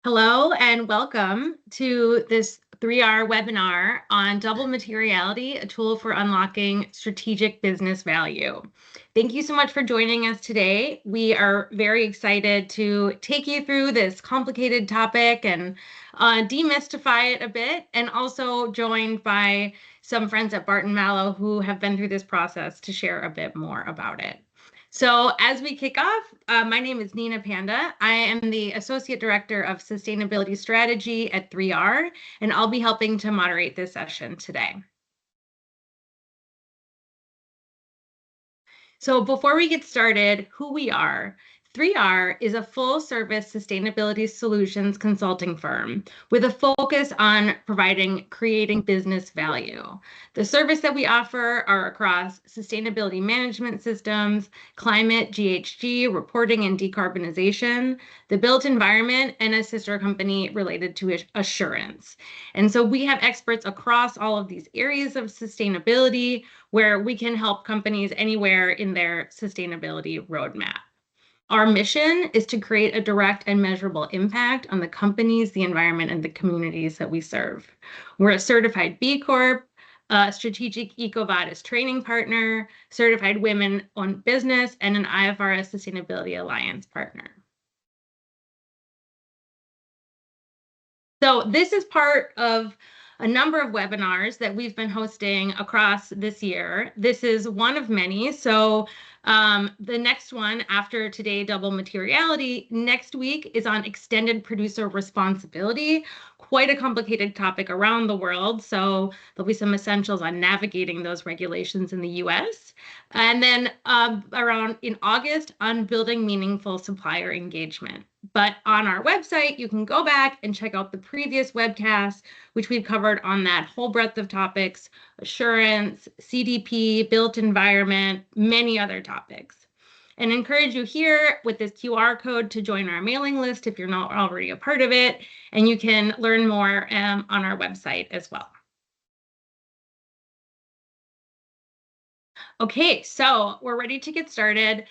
Hello and welcome to this 3R webinar on double materiality, a tool for unlocking strategic business value. Thank you so much for joining us today. We are very excited to take you through this complicated topic and demystify it a bit, and also joined by some friends at Barton Malow who have been through this process to share a bit more about it. So as we kick off, my name is Nina Panda. I am the Associate Director of Sustainability Strategy at 3R, and I'll be helping to moderate this session today. So before we get started, who we are. 3R is a full-service sustainability solutions consulting firm with a focus on creating business value. The service that we offer are across sustainability management systems, climate, GHG, reporting and decarbonization, the built environment, and a sister company related to assurance. And so we have experts across all of these areas of sustainability where we can help companies anywhere in their sustainability roadmap. Our mission is to create a direct and measurable impact on the companies, the environment, and the communities that we serve. We're a certified B Corp, a strategic EcoVadis training partner, certified women-owned business, and an IFRS Sustainability Alliance partner. So this is part of a number of webinars that we've been hosting across this year. This is one of many. So the next one after today, double materiality, next week is on extended producer responsibility, quite a complicated topic around the world. So there'll be some essentials on navigating those regulations in the US. And then around in August on building meaningful supplier engagement. But on our website, you can go back and check out the previous webcasts, which we've covered on that whole breadth of topics, assurance, CDP, built environment, many other topics. And encourage you here with this QR code to join our mailing list if you're not already a part of it, and you can learn more on our website as well. Okay, so we're ready to get started.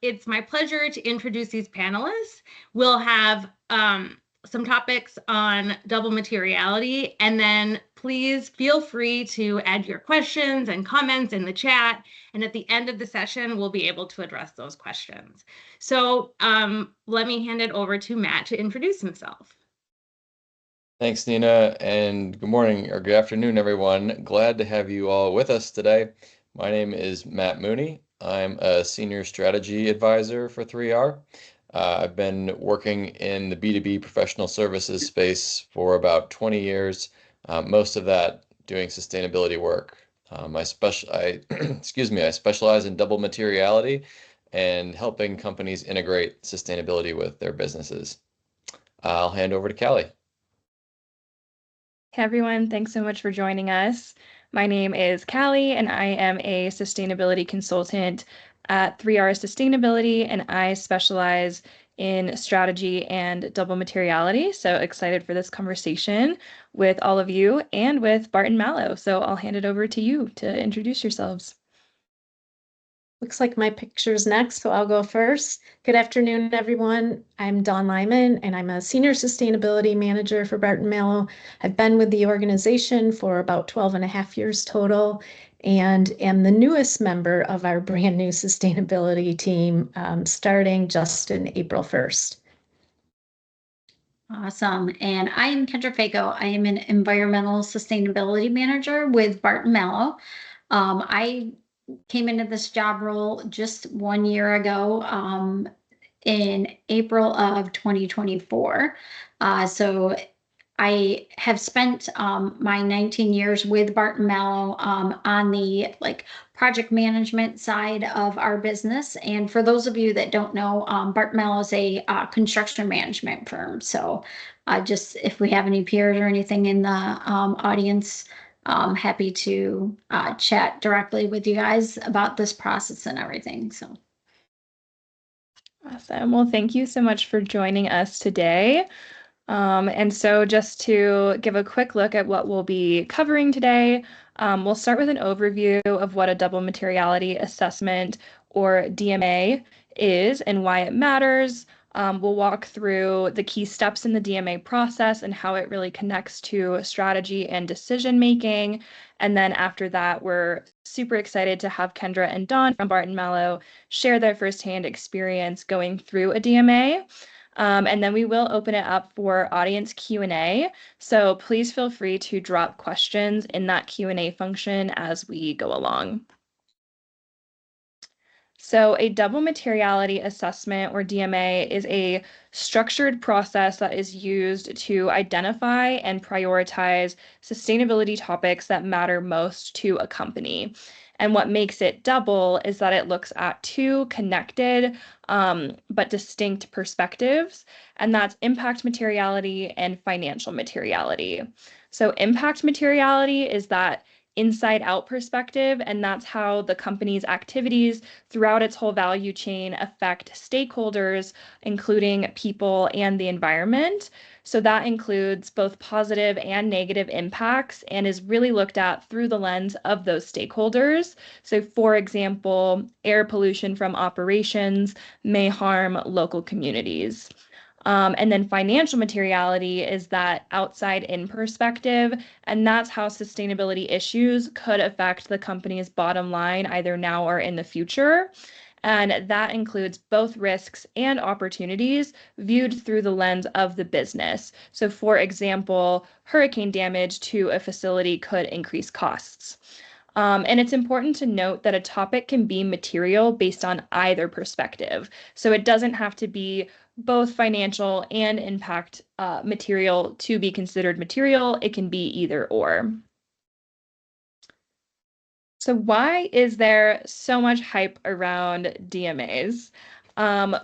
It's my pleasure to introduce these panelists. We'll have some topics on double materiality, and then please feel free to add your questions and comments in the chat. And at the end of the session, we'll be able to address those questions. So let me hand it over to Matt to introduce himself. Thanks, Nina, and good morning or good afternoon, everyone. Glad to have you all with us today. My name is Matt Mooney. I'm a senior strategy advisor for 3R. I've been working in the B2B professional services space for about 20 years, most of that doing sustainability work. I specialize in double materiality and helping companies integrate sustainability with their businesses. I'll hand over to Callie. Hey everyone, thanks so much for joining us. My name is Callie and I am a sustainability consultant at 3R Sustainability, and I specialize in strategy and double materiality. So excited for this conversation with all of you and with Barton Malow. So I'll hand it over to you to introduce yourselves. Looks like my picture's next, so I'll go first. Good afternoon, everyone. I'm Dawn Lyman, and I'm a Senior Sustainability Manager for Barton Malow. I've been with the organization for about 12 and a half years total, and am the newest member of our brand new sustainability team, starting just in April 1st. Awesome. And I am Kendra Fago. I am an Environmental Sustainability Manager with Barton Malow. I came into this job role just 1 year ago in April of 2024. So I have spent my 19 years with Barton Malow on the project management side of our business. And for those of you that don't know, Barton Malow is a construction management firm. So just if we have any peers or anything in the audience, happy to chat directly with you guys about this process and everything. So awesome. Well, thank you so much for joining us today. And so just to give a quick look at what we'll be covering today, we'll start with an overview of what a double materiality assessment or DMA is and why it matters. We'll walk through the key steps in the DMA process and how it really connects to strategy and decision making. And then after that, we're super excited to have Kendra and Dawn from Barton Malow share their firsthand experience going through a DMA. And then we will open it up for audience Q&A. So please feel free to drop questions in that Q&A function as we go along. So a double materiality assessment, or DMA, is a structured process that is used to identify and prioritize sustainability topics that matter most to a company. And what makes it double is that it looks at two connected but distinct perspectives, and that's impact materiality and financial materiality. So impact materiality is that inside out perspective, and that's how the company's activities throughout its whole value chain affect stakeholders, including people and the environment. So that includes both positive and negative impacts and is really looked at through the lens of those stakeholders. So for example, air pollution from operations may harm local communities. And then financial materiality is that outside in perspective, and that's how sustainability issues could affect the company's bottom line either now or in the future. And that includes both risks and opportunities viewed through the lens of the business. So for example, hurricane damage to a facility could increase costs. And it's important to note that a topic can be material based on either perspective. So it doesn't have to be both financial and impact material to be considered material. It can be either or. So why is there so much hype around DMAs?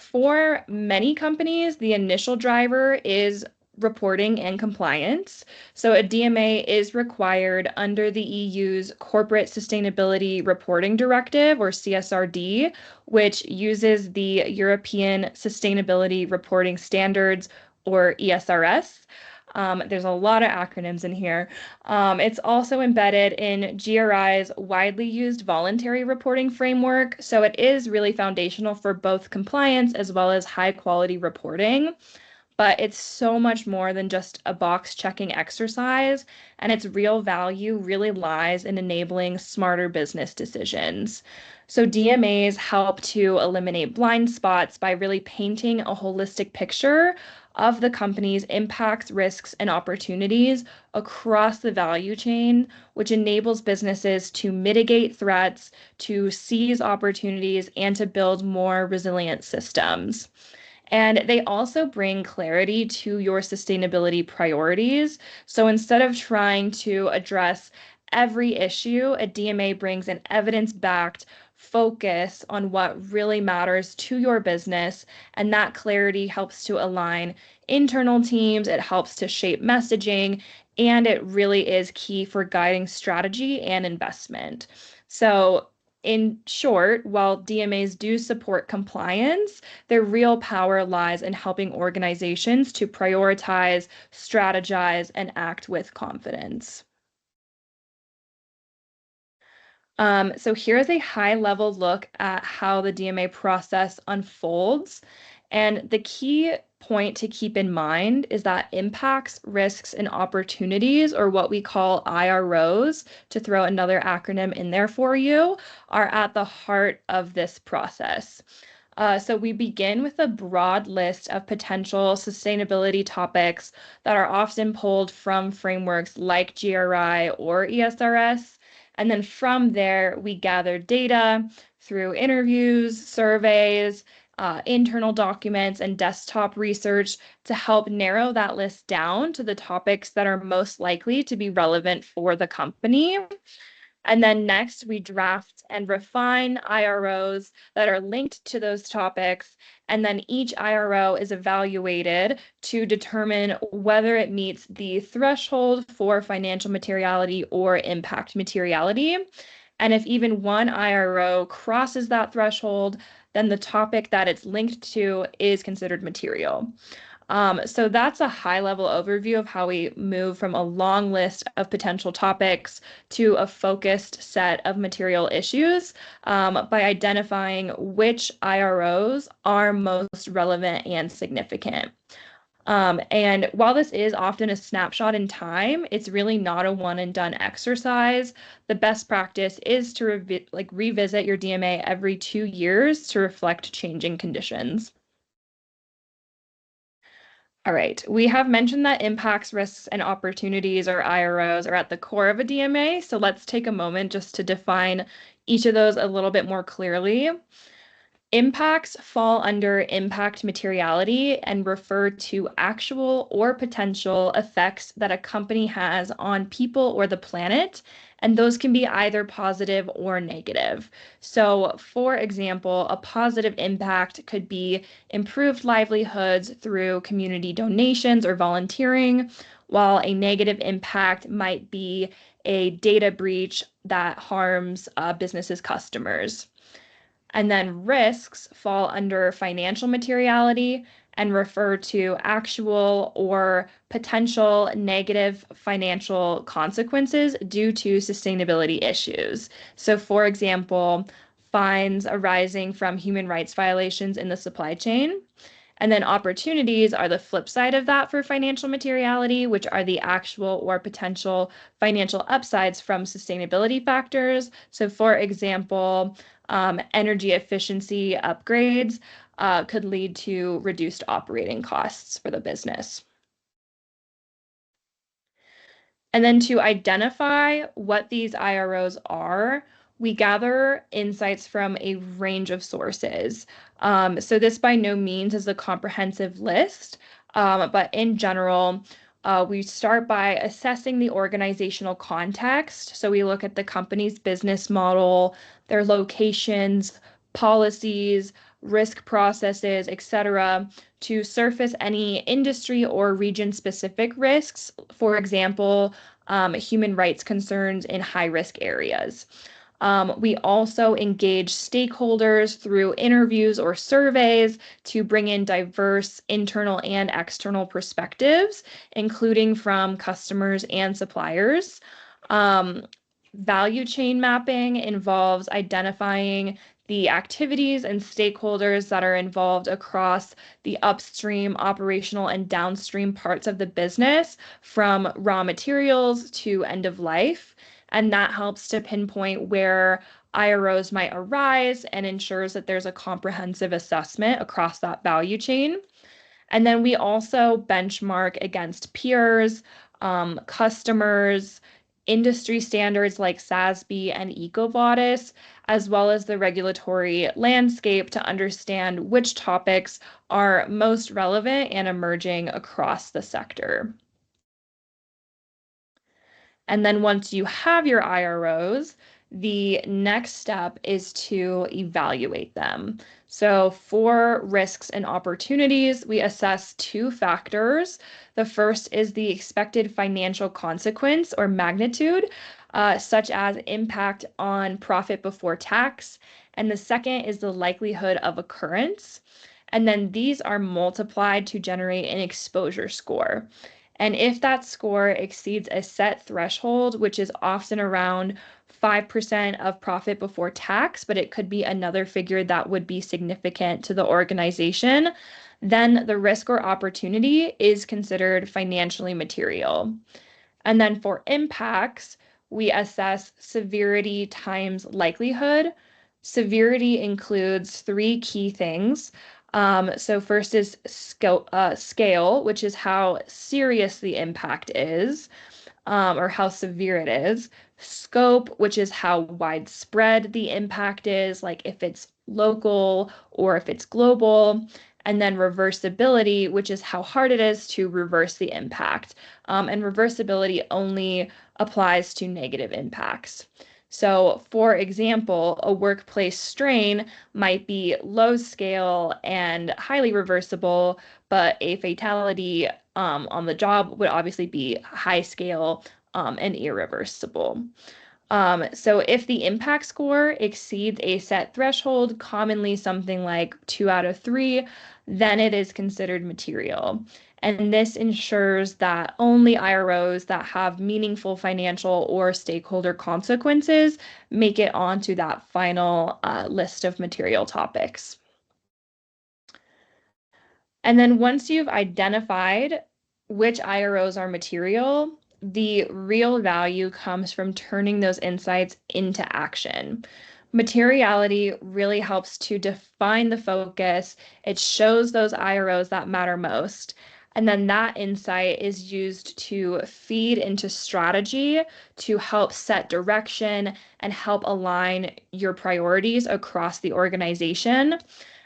For many companies, the initial driver is reporting and compliance. So a DMA is required under the EU's Corporate Sustainability Reporting Directive, or CSRD, which uses the European Sustainability Reporting Standards, or ESRS. There's a lot of acronyms in here. It's also embedded in GRI's widely used voluntary reporting framework. So it is really foundational for both compliance as well as high quality reporting. But it's so much more than just a box checking exercise, and its real value really lies in enabling smarter business decisions. So DMAs help to eliminate blind spots by really painting a holistic picture of the company's impacts, risks, and opportunities across the value chain, which enables businesses to mitigate threats, to seize opportunities, and to build more resilient systems. And they also bring clarity to your sustainability priorities. So instead of trying to address every issue, a DMA brings an evidence-backed focus on what really matters to your business. And that clarity helps to align internal teams, it helps to shape messaging, and it really is key for guiding strategy and investment. So in short, while DMAs do support compliance, their real power lies in helping organizations to prioritize, strategize, and act with confidence. So here's a high-level look at how the DMA process unfolds. And the key point to keep in mind is that impacts, risks, and opportunities, or what we call IROs, to throw another acronym in there for you, are at the heart of this process. So we begin with a broad list of potential sustainability topics that are often pulled from frameworks like GRI or ESRS. And then from there, we gather data through interviews, surveys, internal documents, and desktop research to help narrow that list down to the topics that are most likely to be relevant for the company. And then next, we draft and refine IROs that are linked to those topics. And then each IRO is evaluated to determine whether it meets the threshold for financial materiality or impact materiality. And if even one IRO crosses that threshold, then the topic that it's linked to is considered material. So that's a high-level overview of how we move from a long list of potential topics to a focused set of material issues by identifying which IROs are most relevant and significant. And while this is often a snapshot in time, it's really not a one and done exercise. The best practice is to revisit your DMA every 2 years to reflect changing conditions. All right, we have mentioned that impacts, risks, and opportunities, or IROs, are at the core of a DMA. So let's take a moment just to define each of those a little bit more clearly. Impacts fall under impact materiality and refer to actual or potential effects that a company has on people or the planet, and those can be either positive or negative. So, for example, a positive impact could be improved livelihoods through community donations or volunteering, while a negative impact might be a data breach that harms businesses' customers. And then risks fall under financial materiality and refer to actual or potential negative financial consequences due to sustainability issues. So, for example, fines arising from human rights violations in the supply chain. And then opportunities are the flip side of that for financial materiality, which are the actual or potential financial upsides from sustainability factors. So, for example, energy efficiency upgrades could lead to reduced operating costs for the business. And then to identify what these IROs are, we gather insights from a range of sources. So this by no means is a comprehensive list, but in general, we start by assessing the organizational context. So we look at the company's business model, their locations, policies, risk processes, etc., to surface any industry or region-specific risks, for example, human rights concerns in high-risk areas. We also engage stakeholders through interviews or surveys to bring in diverse internal and external perspectives, including from customers and suppliers. Value chain mapping involves identifying the activities and stakeholders that are involved across the upstream, operational, and downstream parts of the business, from raw materials to end of life. And that helps to pinpoint where IROs might arise and ensures that there's a comprehensive assessment across that value chain. And then we also benchmark against peers, customers, industry standards like SASB and EcoVadis, as well as the regulatory landscape to understand which topics are most relevant and emerging across the sector. And then once you have your IROs, the next step is to evaluate them. So for risks and opportunities, we assess 2 factors. The first is the expected financial consequence or magnitude, such as impact on profit before tax. And the second is the likelihood of occurrence. And then these are multiplied to generate an exposure score. And if that score exceeds a set threshold, which is often around 5% of profit before tax, but it could be another figure that would be significant to the organization, then the risk or opportunity is considered financially material. And then for impacts, we assess severity times likelihood. Severity includes 3 key things. So first is scale, which is how serious the impact is, or how severe it is. Scope, which is how widespread the impact is, like if it's local or if it's global. And then reversibility, which is how hard it is to reverse the impact. And reversibility only applies to negative impacts. So, for example, a workplace strain might be low scale and highly reversible, but a fatality on the job would obviously be high scale and irreversible. So if the impact score exceeds a set threshold, commonly something like 2 out of 3, then it is considered material. And this ensures that only IROs that have meaningful financial or stakeholder consequences make it onto that final list of material topics. And then once you've identified which IROs are material, the real value comes from turning those insights into action. Materiality really helps to define the focus. It shows those IROs that matter most. And then that insight is used to feed into strategy to help set direction and help align your priorities across the organization.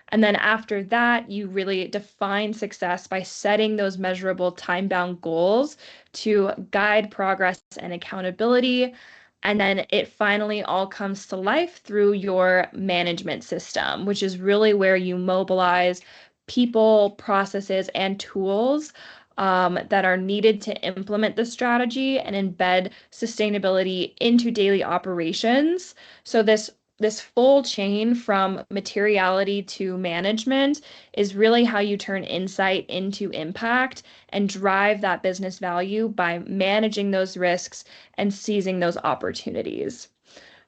And then after that, you really define success by setting those measurable time-bound goals to guide progress and accountability. And then it finally all comes to life through your management system, which is really where you mobilize people, processes, and tools that are needed to implement the strategy and embed sustainability into daily operations. So this full chain from materiality to management is really how you turn insight into impact and drive that business value by managing those risks and seizing those opportunities.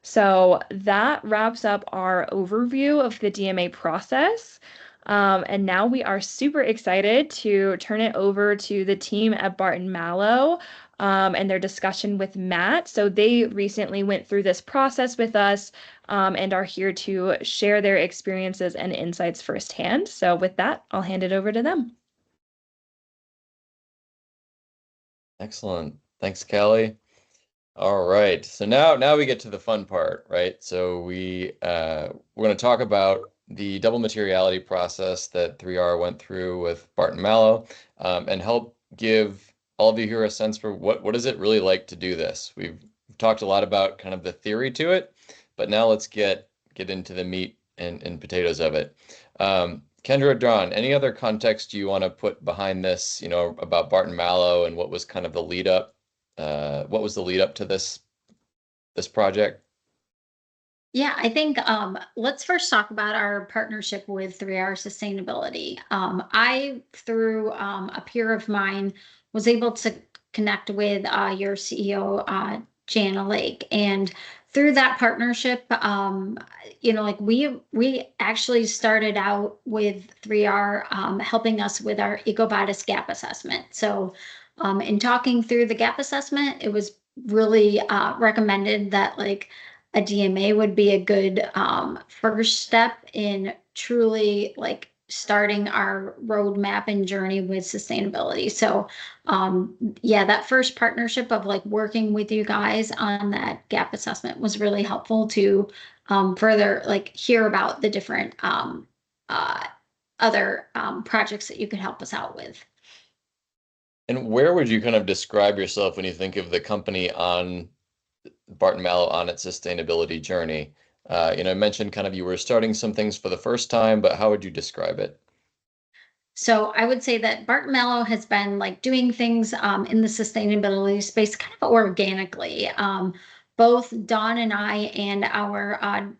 So that wraps up our overview of the DMA process. And now we are super excited to turn it over to the team at Barton Malow and their discussion with Matt. So they recently went through this process with us and are here to share their experiences and insights firsthand. So with that, I'll hand it over to them. Excellent. Thanks, Callie. All right. So now we get to the fun part, right? So we're going to talk about the double materiality process that 3R went through with Barton Malow and help give all of you here a sense for what is it really like to do this. We've talked a lot about kind of the theory to it, but now let's get into the meat and potatoes of it. Kendra or Dawn, any other context you want to put behind this, about Barton Malow and what was kind of the lead up? What was the lead up to this project? Yeah, I think let's first talk about our partnership with 3R Sustainability. I, through a peer of mine, was able to connect with your CEO, Jana Lake, and through that partnership, we actually started out with 3R helping us with our EcoVadis gap assessment. So, in talking through the gap assessment, it was really recommended that a DMA would be a good first step in truly starting our roadmap and journey with sustainability. So yeah, that first partnership of working with you guys on that gap assessment was really helpful to further hear about the different other projects that you could help us out with. And where would you kind of describe yourself when you think of the company on Barton Malow on its sustainability journey? I mentioned kind of you were starting some things for the first time, but how would you describe it? So I would say that Barton Malow has been doing things in the sustainability space kind of organically. Both Dawn and I and our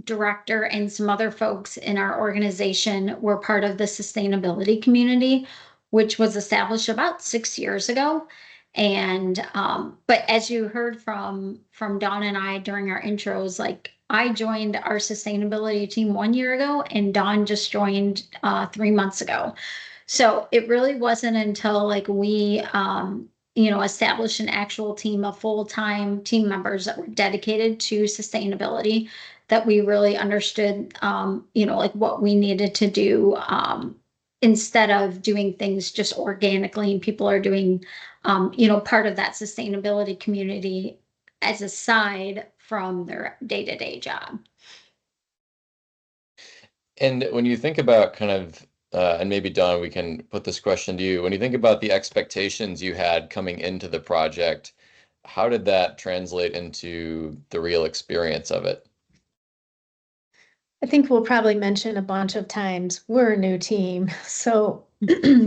director and some other folks in our organization were part of the sustainability community, which was established about 6 years ago. And but as you heard from Dawn and I during our intros, I joined our sustainability team 1 year ago, and Dawn just joined 3 months ago. So it really wasn't until we established an actual team of full-time team members that were dedicated to sustainability that we really understood what we needed to do instead of doing things just organically, and people are doing part of that sustainability community as a side from their day-to-day job. And when you think about kind of, and maybe Dawn, we can put this question to you. When you think about the expectations you had coming into the project, how did that translate into the real experience of it? I think we'll probably mention a bunch of times we're a new team. So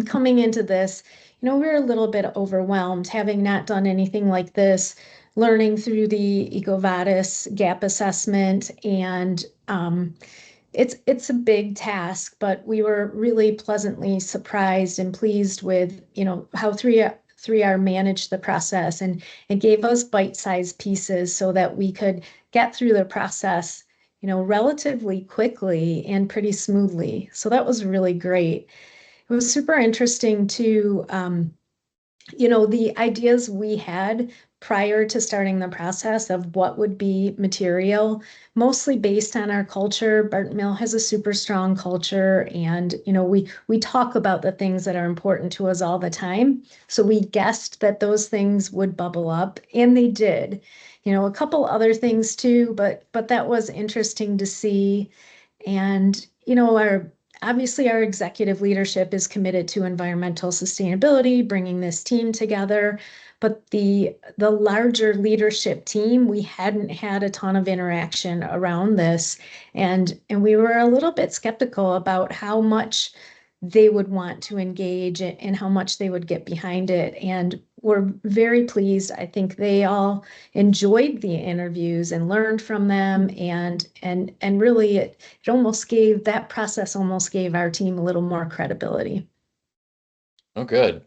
coming into this, we're a little bit overwhelmed, having not done anything like this learning through the EcoVadis gap assessment, and it's a big task, but we were really pleasantly surprised and pleased with, how 3R managed the process, and it gave us bite-sized pieces so that we could get through the process, relatively quickly and pretty smoothly. So that was really great. It was super interesting to, the ideas we had prior to starting the process of what would be material, mostly based on our culture. Barton Malow has a super strong culture, and we talk about the things that are important to us all the time. So we guessed that those things would bubble up, and they did. A couple other things too, but that was interesting to see. And obviously our executive leadership is committed to environmental sustainability, bringing this team together. But the larger leadership team, we hadn't had a ton of interaction around this, and we were a little bit skeptical about how much they would want to engage and how much they would get behind it. And we're very pleased. I think they all enjoyed the interviews and learned from them, and really it almost gave that process almost gave our team a little more credibility. Oh, good.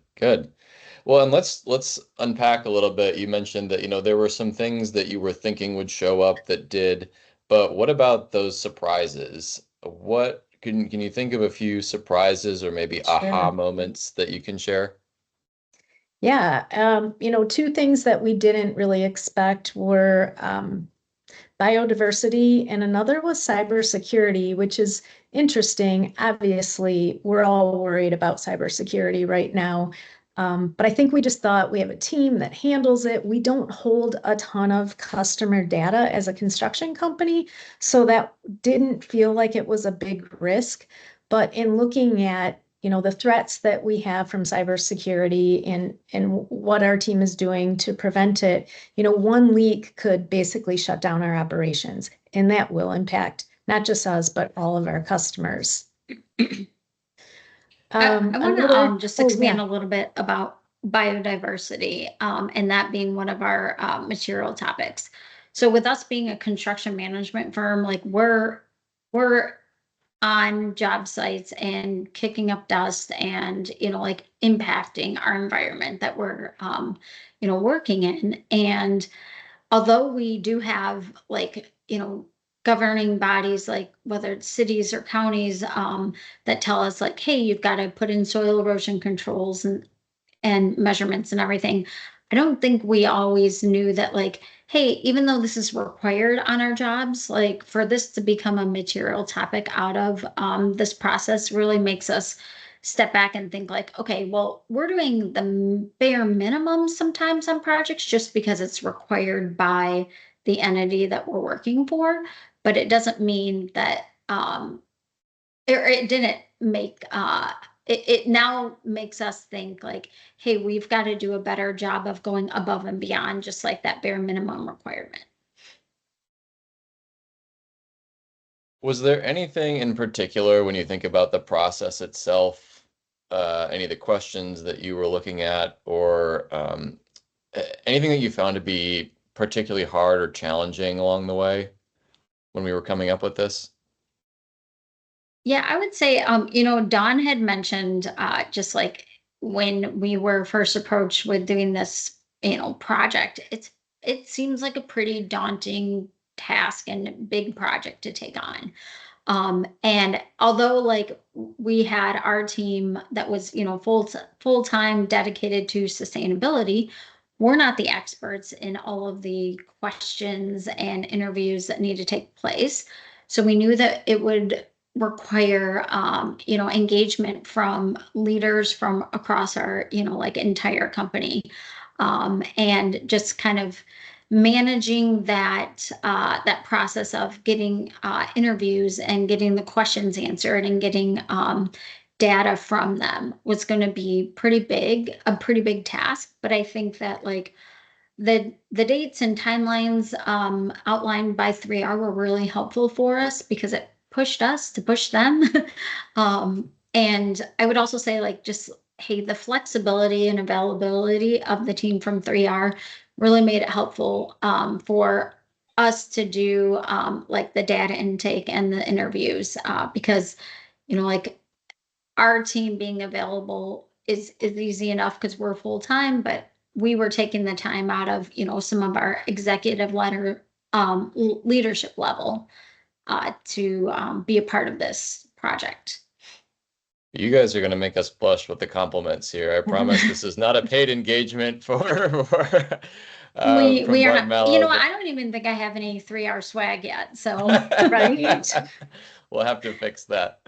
Well, and let's unpack a little bit. You mentioned that, there were some things that you were thinking would show up that did, but what about those surprises? What can you think of a few surprises or maybe aha Sure. moments that you can share? Yeah, two things that we didn't really expect were biodiversity, and another was cybersecurity, which is interesting. Obviously, we're all worried about cybersecurity right now. But I think we just thought we have a team that handles it. We don't hold a ton of customer data as a construction company, so that didn't feel like it was a big risk. But in looking at the threats that we have from cybersecurity and what our team is doing to prevent it, one leak could basically shut down our operations, and that will impact not just us, but all of our customers. I want to just expand yeah. a little bit about biodiversity, and that being one of our material topics. So with us being a construction management firm, like we're on job sites and kicking up dust and like impacting our environment that we're working in. And although we do have like governing bodies, like whether it's cities or counties, that tell us like, hey, you've got to put in soil erosion controls and measurements and everything, I don't think we always knew that, like, hey, even though this is required on our jobs, like for this to become a material topic out of this process really makes us step back and think like, okay, well, we're doing the bare minimum sometimes on projects just because it's required by the entity that we're working for, but it doesn't mean that it didn't make it now makes us think like, hey, we've got to do a better job of going above and beyond just like that bare minimum requirement. Was there anything in particular when you think about the process itself, any of the questions that you were looking at, or anything that you found to be particularly hard or challenging along the way when we were coming up with this? Yeah, I would say, Dawn had mentioned just like when we were first approached with doing this, project, it seems like a pretty daunting task and big project to take on. And although like we had our team that was, full time dedicated to sustainability, we're not the experts in all of the questions and interviews that need to take place. So we knew that it would require, engagement from leaders from across our, like entire company, and just kind of managing that process of getting interviews and getting the questions answered and getting data from them was going to be a pretty big task. But I think that like the dates and timelines outlined by 3R were really helpful for us because it pushed us to push them. And I would also say like just, hey, the flexibility and availability of the team from 3R really made it helpful for us to do like the data intake and the interviews because, like our team being available is easy enough because we're full time, but we were taking the time out of, some of our executive leadership level to be a part of this project. You guys are going to make us blush with the compliments here. I promise this is not a paid engagement for We from are Barton not, Malow, I don't even think I have any 3R swag yet. So Right. We'll have to fix that.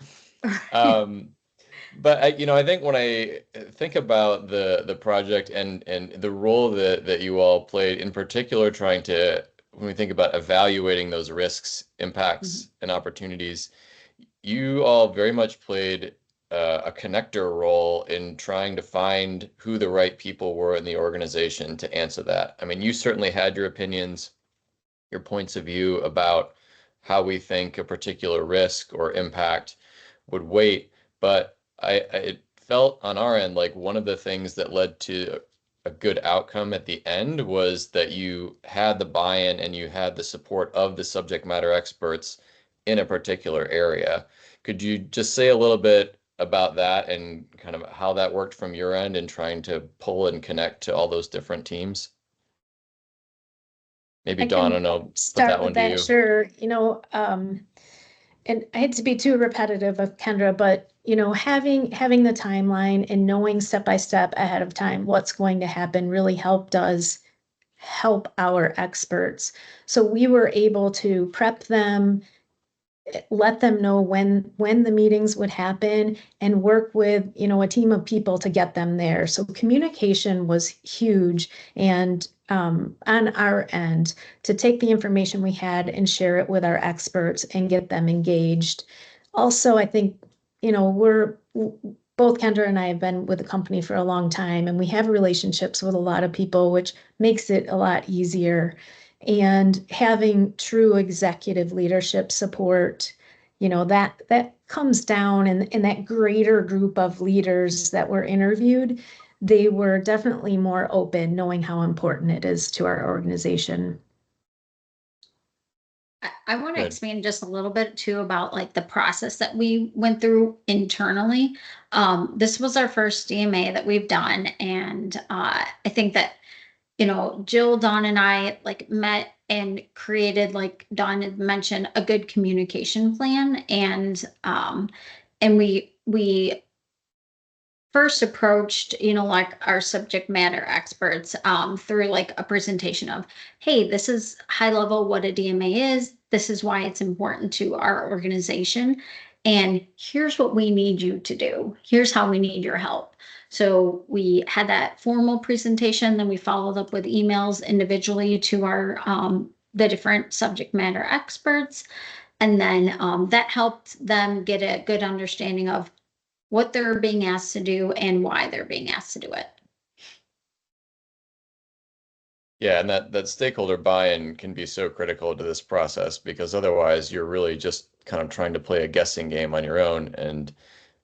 But I think when I think about the project and the role that you all played, in particular, when we think about evaluating those risks, impacts, and opportunities, you all very much played a connector role in trying to find who the right people were in the organization to answer that. I mean, you certainly had your opinions, your points of view about how we think a particular risk or impact would weight, but it felt on our end like one of the things that led to a good outcome at the end was that you had the buy-in and you had the support of the subject matter experts in a particular area. Could you just say a little bit about that and kind of how that worked from your end in trying to pull and connect to all those different teams? Maybe I Dawn, I can don't know, put start that with one to that. you. Sure. And I hate to be too repetitive of Kendra, but having the timeline and knowing step by step ahead of time what's going to happen really helped us help our experts. So we were able to prep them, let them know when the meetings would happen, and work with a team of people to get them there. So communication was huge, and on our end, to take the information we had and share it with our experts and get them engaged. Also, I think we're both Kendra and I have been with the company for a long time, and we have relationships with a lot of people, which makes it a lot easier. And having true executive leadership support, that comes down in that greater group of leaders that were interviewed. They were definitely more open, knowing how important it is to our organization. I want to Good. expand just a little bit too about like the process that we went through internally. This was our first DMA that we've done, and I think that Jill, Dawn, and I like met and created, like Dawn had mentioned, a good communication plan, and we first approached like our subject matter experts through like a presentation of, hey, this is high level what a DMA is, this is why it's important to our organization, and here's what we need you to do, here's how we need your help. So we had that formal presentation, then we followed up with emails individually to our the different subject matter experts, and then that helped them get a good understanding of what they're being asked to do and why they're being asked to do it. Yeah, and that stakeholder buy-in can be so critical to this process, because otherwise you're really just kind of trying to play a guessing game on your own, and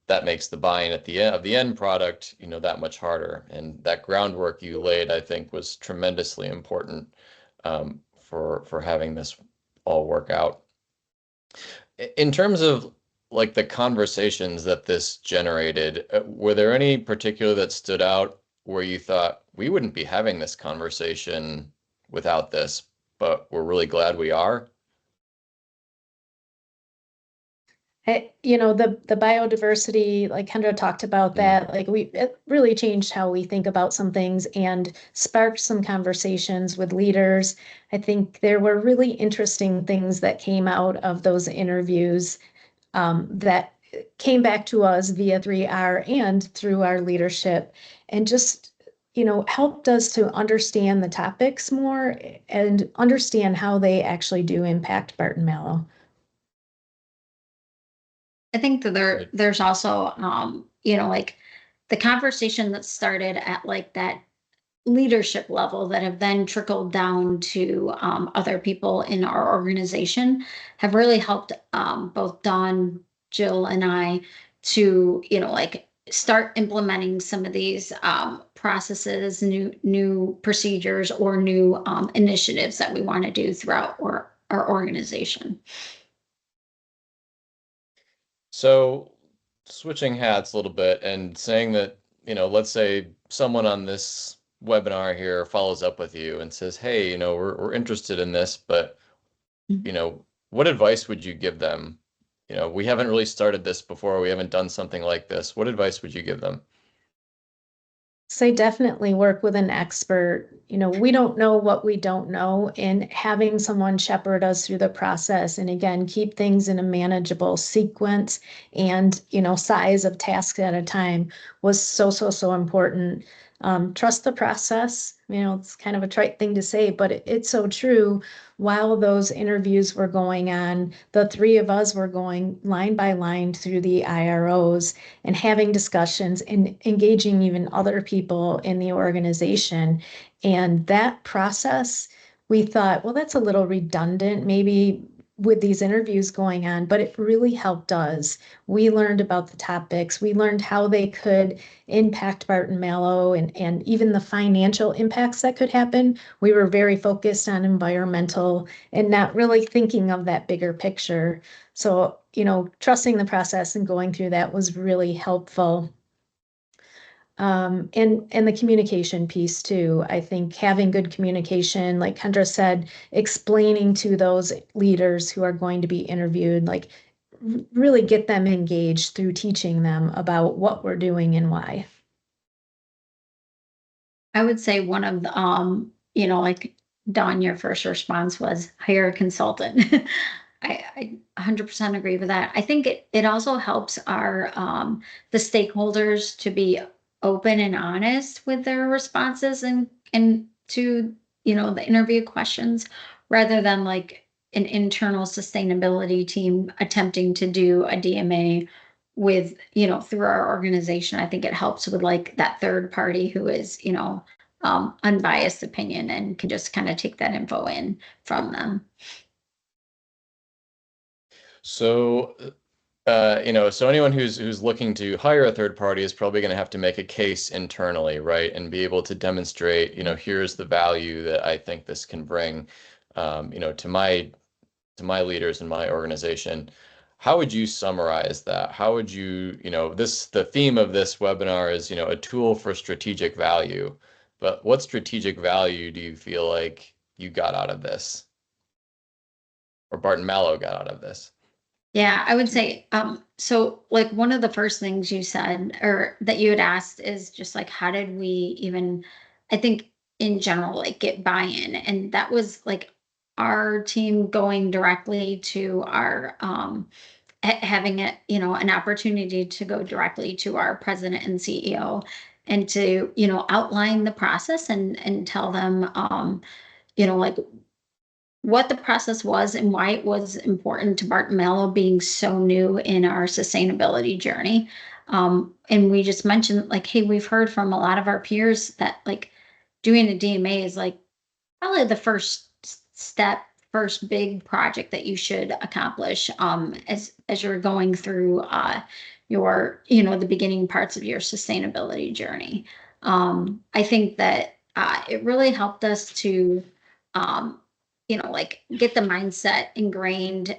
that makes the buy-in at the end of the end product, that much harder. And that groundwork you laid, I think, was tremendously important for having this all work out. In terms of like the conversations that this generated, were there any particular that stood out where you thought we wouldn't be having this conversation without this, but we're really glad we are? The biodiversity, like Kendra talked about that, like it really changed how we think about some things and sparked some conversations with leaders. I think there were really interesting things that came out of those interviews that came back to us via 3R and through our leadership, and just helped us to understand the topics more and understand how they actually do impact Barton Malow. I think that there's also like the conversation that started at like that leadership level that have then trickled down to other people in our organization have really helped both Dawn, Jill, and I to like start implementing some of these processes, new procedures, or new initiatives that we want to do throughout our organization. So switching hats a little bit and saying that, let's say someone on this webinar here follows up with you and says, hey, we're interested in this, but, what advice would you give them? We haven't really started this before. We haven't done something like this. What advice would you give them? So definitely work with an expert. We don't know what we don't know, and having someone shepherd us through the process, and again, keep things in a manageable sequence and, size of tasks at a time was so important. Trust the process. It's kind of a trite thing to say, but it's so true. While those interviews were going on, the three of us were going line by line through the IROs and having discussions and engaging even other people in the organization. And that process, we thought, well, that's a little redundant, maybe with these interviews going on, but it really helped us. We learned about the topics. We learned how they could impact Barton Malow and even the financial impacts that could happen. We were very focused on environmental and not really thinking of that bigger picture. So, trusting the process and going through that was really helpful. And the communication piece too. I think having good communication, like Kendra said, explaining to those leaders who are going to be interviewed, like really get them engaged through teaching them about what we're doing and why. I would say one of the, like Dawn, your first response was hire a consultant. I 100% agree with that. I think it also helps our the stakeholders to be open and honest with their responses and to the interview questions, rather than like an internal sustainability team attempting to do a DMA with through our organization. I think it helps with like that third party who is unbiased opinion and can just kind of take that info in from them. So, so anyone who's looking to hire a third party is probably going to have to make a case internally, right? And be able to demonstrate, here's the value that I think this can bring, to my leaders in my organization. How would you summarize that? How would you, the theme of this webinar is, a tool for strategic value. But what strategic value do you feel like you got out of this? Or Barton Malow got out of this? Yeah, I would say, so like one of the first things you said or that you had asked is just like, how did we even, I think in general, like get buy-in? And that was like our team going directly to our, having it, an opportunity to go directly to our president and CEO and to, outline the process and tell them, like what the process was and why it was important to Barton Malow being so new in our sustainability journey. And we just mentioned like, hey, we've heard from a lot of our peers that like doing a DMA is like probably the first step, first big project that you should accomplish as you're going through your, the beginning parts of your sustainability journey. I think that it really helped us to like get the mindset ingrained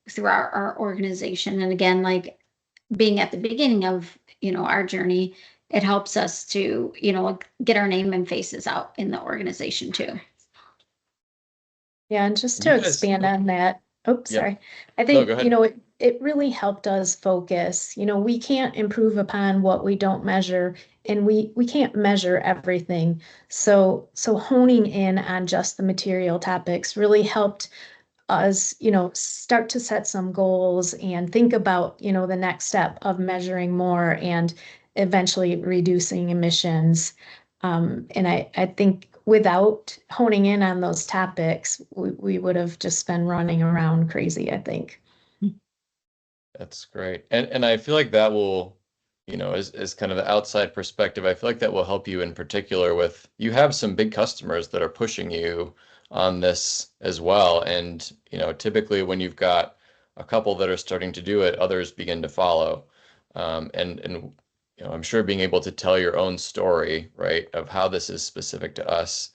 through our organization. And again, like being at the beginning of, our journey, it helps us to, get our name and faces out in the organization too. Yeah, and just to expand on that, sorry. I think, it really helped us focus. We can't improve upon what we don't measure, and we can't measure everything. So honing in on just the material topics really helped us, start to set some goals and think about, the next step of measuring more and eventually reducing emissions. And I think without honing in on those topics, we would have just been running around crazy, I think. That's great. And I feel like that will, as kind of the outside perspective, I feel like that will help you in particular with, you have some big customers that are pushing you on this as well. And, typically when you've got a couple that are starting to do it, others begin to follow. And I'm sure being able to tell your own story, right, of how this is specific to us,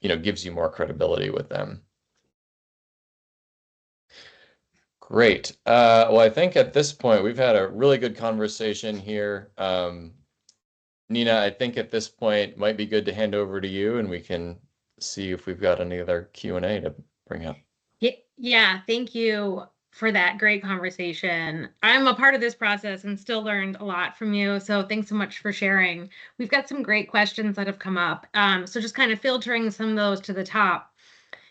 gives you more credibility with them. Great. Well, I think at this point we've had a really good conversation here. Nina, I think at this point might be good to hand over to you, and we can see if we've got any other Q&A to bring up. Yeah, thank you for that great conversation. I'm a part of this process and still learned a lot from you. So thanks so much for sharing. We've got some great questions that have come up. So just kind of filtering some of those to the top.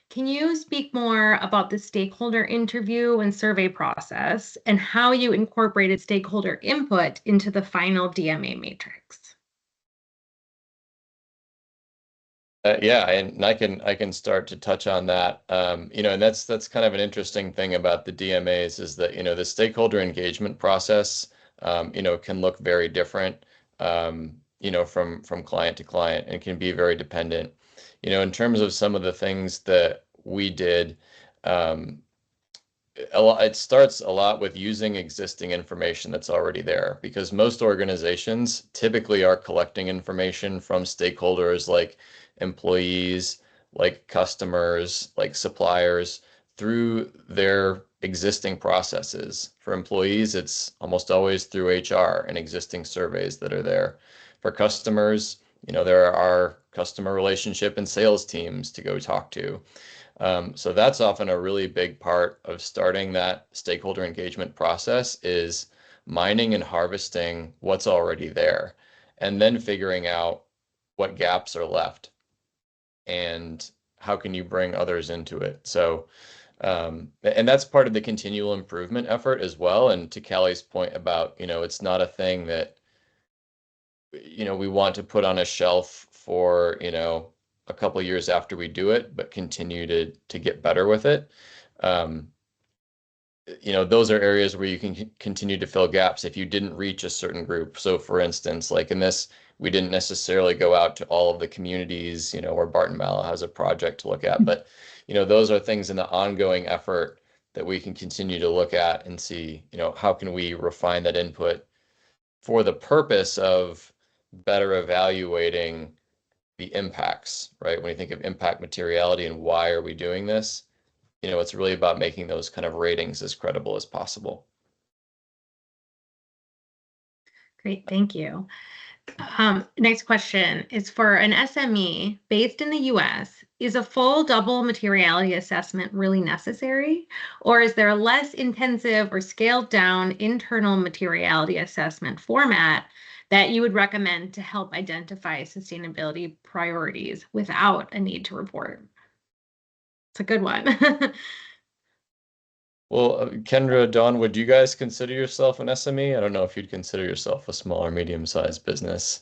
Can you speak more about the stakeholder interview and survey process and how you incorporated stakeholder input into the final DMA matrix? Yeah, and I can start to touch on that. And that's kind of an interesting thing about the DMAs is that, the stakeholder engagement process, can look very different, from client to client, and can be very dependent. In terms of some of the things that we did, it starts a lot with using existing information that's already there, because most organizations typically are collecting information from stakeholders like employees, like customers, like suppliers, through their existing processes. For employees, it's almost always through HR and existing surveys that are there. For customers, there are customer relationship and sales teams to go talk to. So that's often a really big part of starting that stakeholder engagement process, is mining and harvesting what's already there, and then figuring out what gaps are left and how can you bring others into it. So, and that's part of the continual improvement effort as well. And to Callie's point about, it's not a thing that, we want to put on a shelf for, a couple of years after we do it, but continue to get better with it. Those are areas where you can continue to fill gaps if you didn't reach a certain group. So for instance, like in this, we didn't necessarily go out to all of the communities, where Barton Malow has a project to look at, but, those are things in the ongoing effort that we can continue to look at and see, how can we refine that input for the purpose of better evaluating the impacts, right? When you think of impact materiality and why are we doing this, it's really about making those kind of ratings as credible as possible. Great, thank you. Next question is for an SME based in the US. Is a full double materiality assessment really necessary? Or is there a less intensive or scaled down internal materiality assessment format that you would recommend to help identify sustainability priorities without a need to report? It's a good one. Well, Kendra, Dawn, would you guys consider yourself an SME? I don't know if you'd consider yourself a small or medium-sized business.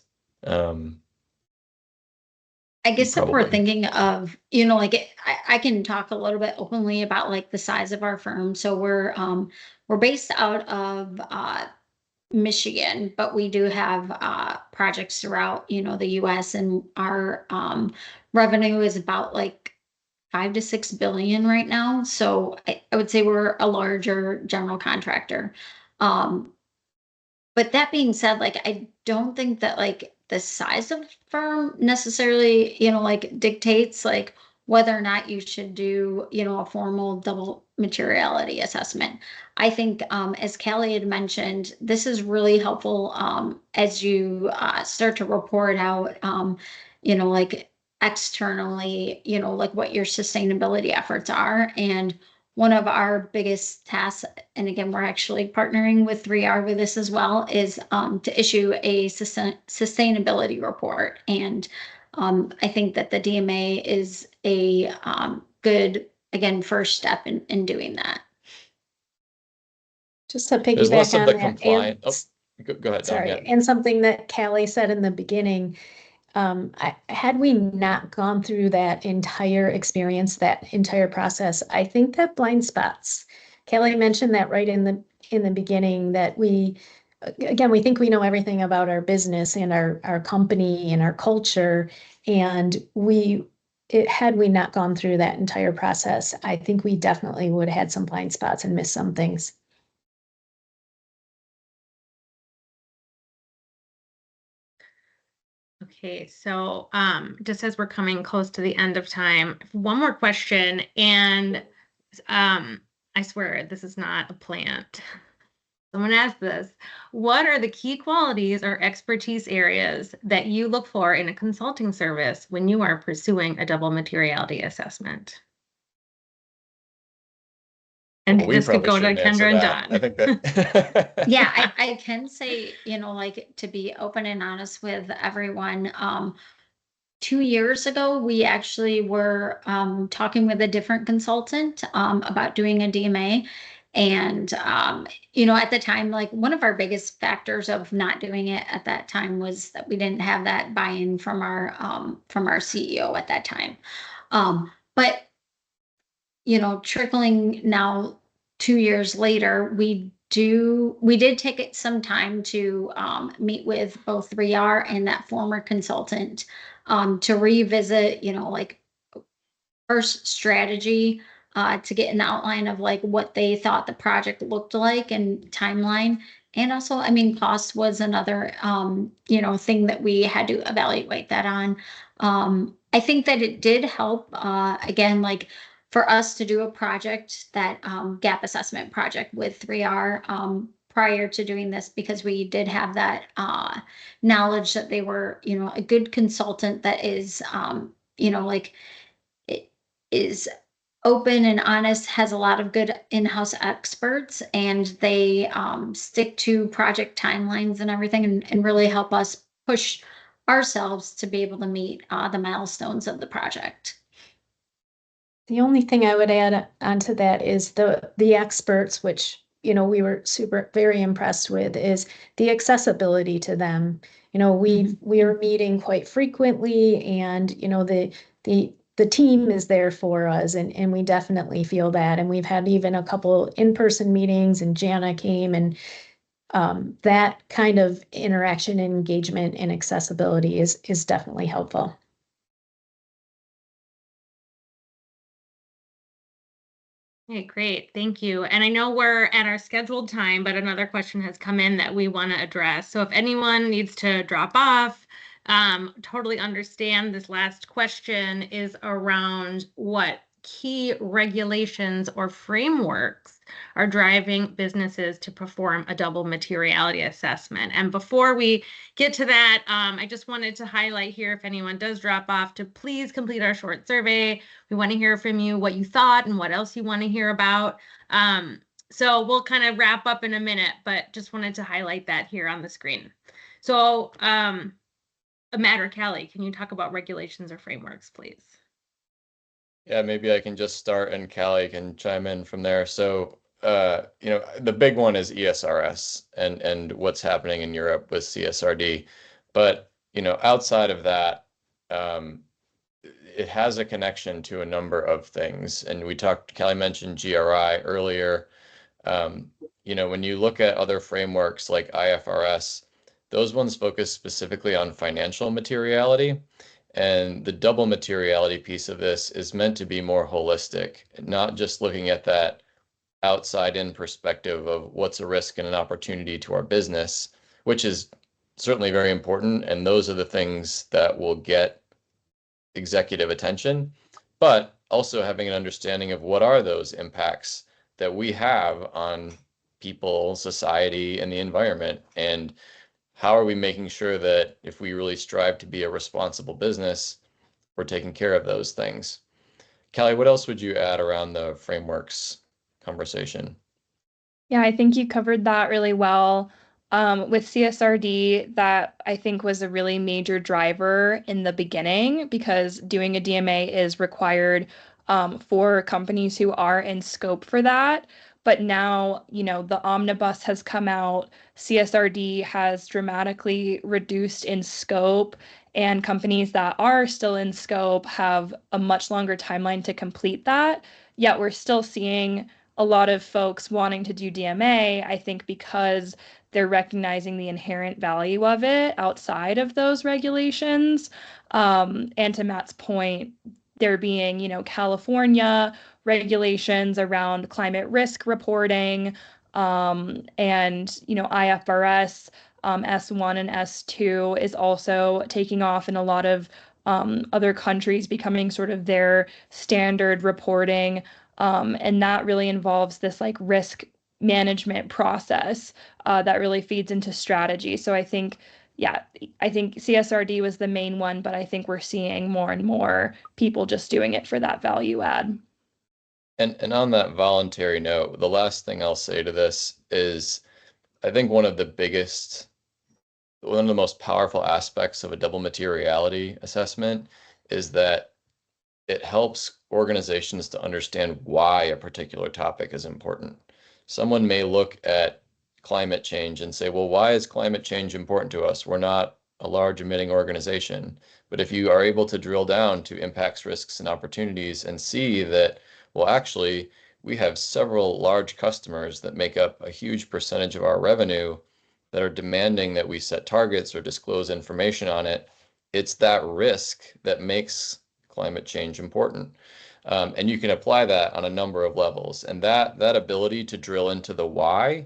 I guess if Probably. we're thinking of, I can talk a little bit openly about like the size of our firm. So we're based out of Michigan, but we do have projects throughout, the US, and our revenue is about like 5 to 6 billion right now. So I would say we're a larger general contractor. But that being said, like I don't think that like the size of firm necessarily, like dictates like whether or not you should do, a formal double materiality assessment. I think, as Callie had mentioned, this is really helpful as you start to report out, like externally, like what your sustainability efforts are. And one of our biggest tasks, and again, we're actually partnering with 3R with this as well, is to issue a sustainability report. And I think that the DMA is a good, again, first step in doing that. Just to There's less piggyback of on the that, compliant. and, Go ahead, Dawn. sorry, Yeah. and something that Callie said in the beginning, had we not gone through that entire experience, that entire process, I think that blind spots. Callie mentioned that right in the beginning, that we think we know everything about our business and our company and our culture, and had we not gone through that entire process, I think we definitely would have had some blind spots and missed some things. Okay, so just as we're coming close to the end of time, one more question, and I swear this is not a plant. Someone asked this. What are the key qualities or expertise areas that you look for in a consulting service when you are pursuing a double materiality assessment? And We this could probably go to shouldn't answer Kendra and that. Don. I think that. Yeah, I can say, like, to be open and honest with everyone, 2 years ago, we actually were talking with a different consultant about doing a DMA. And, at the time, like, one of our biggest factors of not doing it at that time was that we didn't have that buy-in from our CEO at that time. But, trickling now 2 years later, we did take it some time to meet with both 3R and that former consultant to revisit, like, first strategy, to get an outline of like what they thought the project looked like and timeline. And also, I mean, cost was another, thing that we had to evaluate that on. I think that it did help, again, like, for us to do a project, that gap assessment project with 3R, prior to doing this, because we did have that knowledge that they were, a good consultant that is, like, it is open and honest, has a lot of good in-house experts, and they stick to project timelines and everything, and really help us push ourselves to be able to meet the milestones of the project. The only thing I would add onto that is the experts, which, we were very impressed with, is the accessibility to them. We are meeting quite frequently, and, the team is there for us, and we definitely feel that. And we've had even a couple in-person meetings, and Jana came, and that kind of interaction and engagement and accessibility is definitely helpful. Okay, great. Thank you. And I know we're at our scheduled time, but another question has come in that we want to address. So if anyone needs to drop off, totally understand. This last question is around what key regulations or frameworks are driving businesses to perform a double materiality assessment. And before we get to that, I just wanted to highlight here, if anyone does drop off, to please complete our short survey. We want to hear from you what you thought and what else you want to hear about. So we'll kind of wrap up in a minute, but just wanted to highlight that here on the screen. So Matt or Callie, can you talk about regulations or frameworks, please? Yeah, maybe I can just start and Callie can chime in from there. So, the big one is ESRS and what's happening in Europe with CSRD. But, outside of that, it has a connection to a number of things. And Callie mentioned GRI earlier. When you look at other frameworks like IFRS, those ones focus specifically on financial materiality. And the double materiality piece of this is meant to be more holistic, not just looking at that outside in perspective of what's a risk and an opportunity to our business, which is certainly very important. And those are the things that will get executive attention, but also having an understanding of what are those impacts that we have on people, society, and the environment, and how are we making sure that if we really strive to be a responsible business, we're taking care of those things. Callie, what else would you add around the frameworks conversation? Yeah, I think you covered that really well. With CSRD, that I think was a really major driver in the beginning, because doing a DMA is required for companies who are in scope for that. But now, the omnibus has come out, CSRD has dramatically reduced in scope, and companies that are still in scope have a much longer timeline to complete that. Yet we're still seeing a lot of folks wanting to do DMA, I think, because they're recognizing the inherent value of it outside of those regulations. And to Matt's point, there being, California regulations around climate risk reporting, and, IFRS S1 and S2 is also taking off in a lot of other countries, becoming sort of their standard reporting. And that really involves this like risk management process that really feeds into strategy. So I think, yeah, I think CSRD was the main one, but I think we're seeing more and more people just doing it for that value add. And on that voluntary note, the last thing I'll say to this is I think one of the most powerful aspects of a double materiality assessment is that it helps organizations to understand why a particular topic is important. Someone may look at climate change and say, well, why is climate change important to us? We're not a large emitting organization. But if you are able to drill down to impacts, risks, and opportunities and see that, well, actually, we have several large customers that make up a huge percentage of our revenue that are demanding that we set targets or disclose information on it, it's that risk that makes climate change important. And you can apply that on a number of levels. And that ability to drill into the why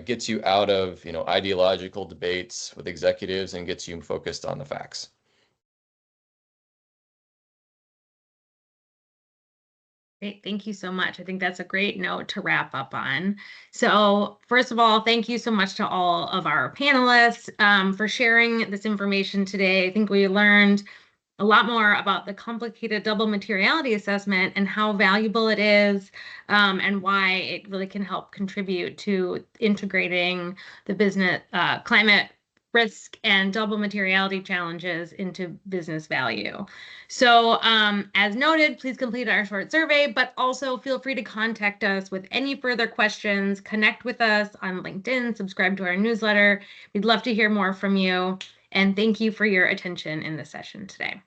gets you out of ideological debates with executives and gets you focused on the facts. Great. Thank you so much. I think that's a great note to wrap up on. So first of all, thank you so much to all of our panelists for sharing this information today. I think we learned a lot more about the complicated double materiality assessment and how valuable it is and why it really can help contribute to integrating the business climate risk and double materiality challenges into business value. So as noted, please complete our short survey, but also feel free to contact us with any further questions, connect with us on LinkedIn, subscribe to our newsletter. We'd love to hear more from you. And thank you for your attention in this session today.